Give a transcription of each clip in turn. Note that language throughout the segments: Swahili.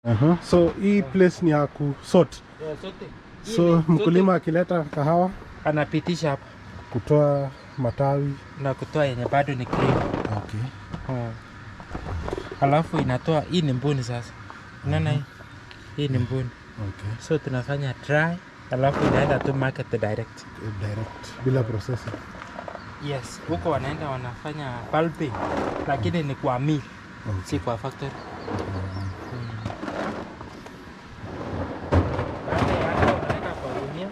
So hii place ni ya kusort. Sote. So mkulima akileta kahawa anapitisha hapa kutoa matawi na kutoa yenye bado ni cream. Okay. Alafu inatoa hii ni mbuni sasa. Unaona hii ni mbuni. Okay. So tunafanya dry, alafu inaenda tu market direct. Direct bila processing. Yes, huko wanaenda wanafanya pulping, lakini ni kwa mill, si kwa factory. Baada ya hapo unaweka kwa gunia,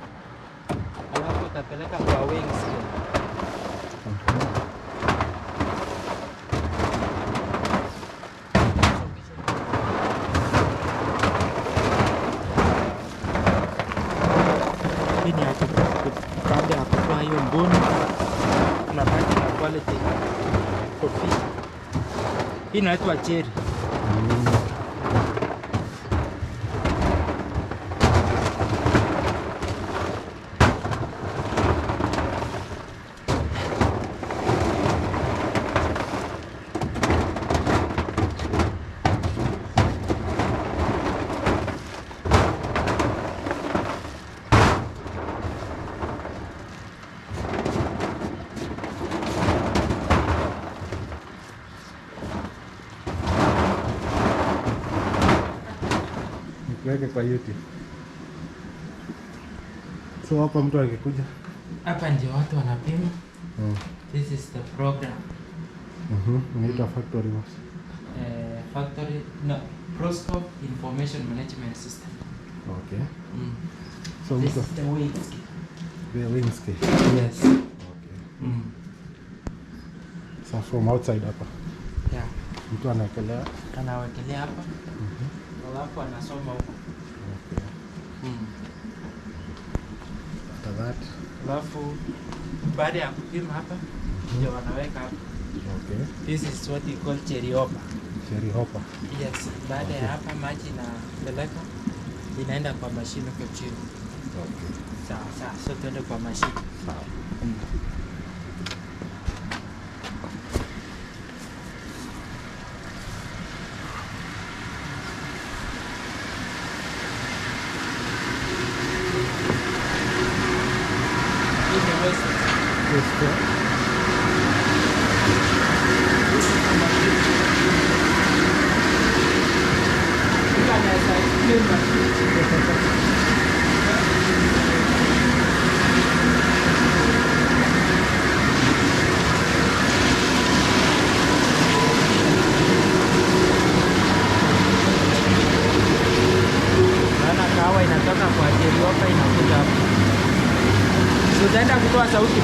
alafu utapeleka kwa weighing scale. Hii ni hapo baada ya kutoa hiyo mbuni tunapata na quality coffee. Hii inaitwa cherry. Weke kwa YouTube. So hapa mtu akikuja, Hapa ndio watu wanapima. This is the program. Inaitwa factory was. Factory Proscope Information Management System. Okay. So This is the weight scale. The weighing scale. Yes. Okay. So from outside hapa. Yeah. Mtu anawekelea hapa. Alafu anasoma huko. Okay. After that. Alafu baada ya kupima hapa ndio wanaweka hapa. Okay. This is what we call cherry hopper. Cherry hopper. Yes. Baada ya hapa maji inapeleka inaenda kwa mashine kwa chini. Okay. Sawa. So tuende kwa mashine. Sawa. Kahawa inatoka kwa cherry hopper inakuja hapa. So utaenda kutoa sauti.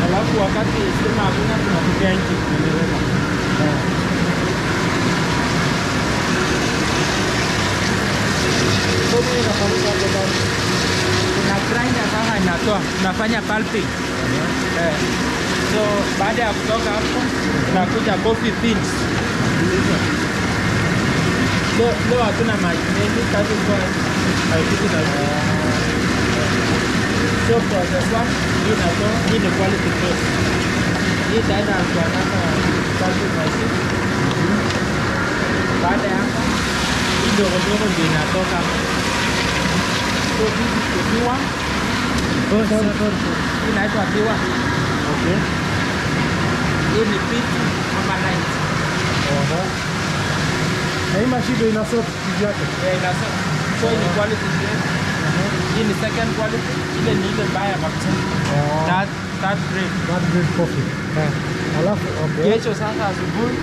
Alafu wakati stima hakuna tunapiga nje tunaweka. So mimi nafanya hapo ndani. Kuna grinder kama inatoa, tunafanya pulping. So baada ya kutoka hapo tunakuja coffee beans. Leo hatuna maji mengi, kazi kwa haipiti na so process one, hii ni quality process. Hii itaenda kwa pulping machine. Baada ya hapo hii ndogo ndio inatoka. So this is the piwa. Inaitwa piwa. Okay. Hii ni pit ama light. Na hii mashine ina sort yake. Ina sort. So ni quality grade. Hii ni second quality. Ile ni ile mbaya kabisa. Third grade. Third grade coffee. Alafu Kesho sasa asubuhi.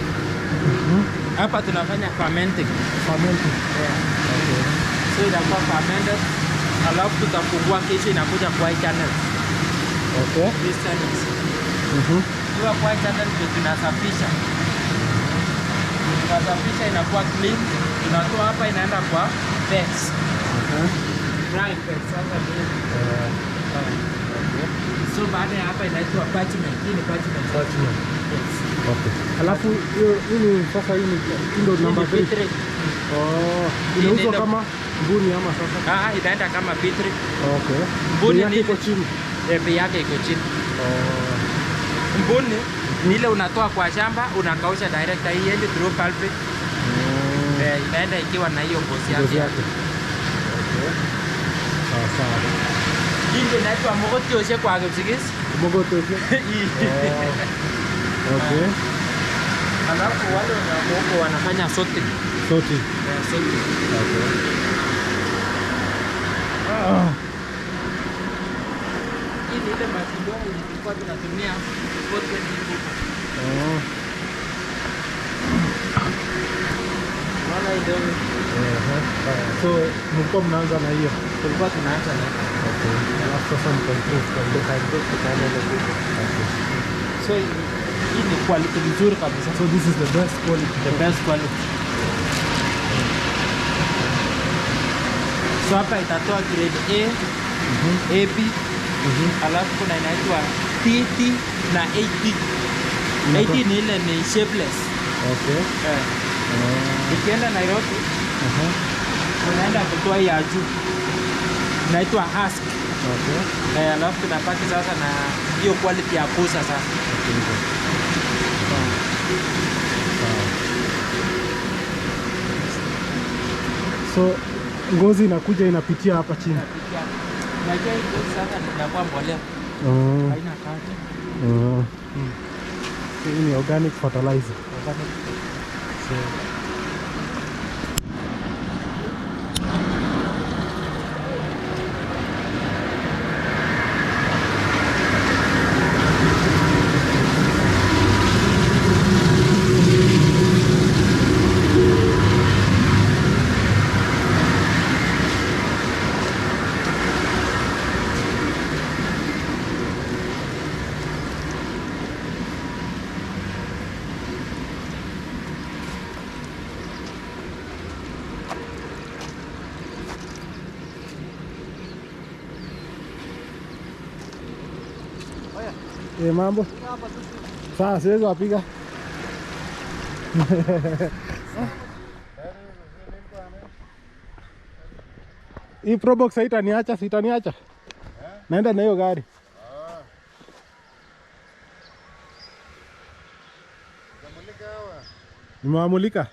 Hapa tunafanya fermenting. Fermenting. Okay. So inakuwa fermented. Alafu tutafungua kesho inakuja kwa channel. Okay. This channel. Kwa channel ndio tunasafisha. Tunasafisha inakuwa clean. Tunatoa hapa inaenda kwa bags. Dry bags sasa ndio. So baada ya hapa inaitwa parchment. Hii ni parchment. Yes. Okay. Alafu hii ni sasa hii ndio number 3. Oh, Hii inauzwa ni- kama mbuni ama sasa? Inaenda kama B3. Okay. Mbuni Bei yake ni iko chini. bei yake iko chini. Oh. Mbuni ni ile unatoa kwa shamba unakausha direct, hii endi through pulping. Inaenda ikiwa na hiyo ngozi Ngozi yake. yake. Okay. Sawa sawa. Hii ndio inaitwa mogotio kwa Kipsigis. Mogoto hiyo. Okay. Alafu wale huko wanafanya sorting. Soti. Sorting. Okay. Hii ni ile mashindano ilikuwa tunatumia for 20 huko. Wala ndio. So mlikuwa mnaanza na hiyo. Tulikuwa tunaanza na. Okay. Alafu sasa mkaimprove tukaenda huko. So hii ni quality nzuri kabisa. So this is the best quality. The best quality. So hapa itatoa grade A, AB, alafu kuna inaitwa TT na 8D. 8D ni ile ni shapeless. Okay. Ukienda Nairobi, unaenda kutoa hii ya juu. Inaitwa husk. Okay. Alafu tunapaki sasa na hiyo quality ya kusa sasa. So ngozi inakuja inapitia hapa chini. Unajua hii ngozi sasa inakuwa mbolea. Haina kati. Hii ni organic fertilizer. So mambo sawa, siwezi wapiga. Hii Probox haitaniacha, sitaniacha. Naenda na hiyo gari. Nimewamulika.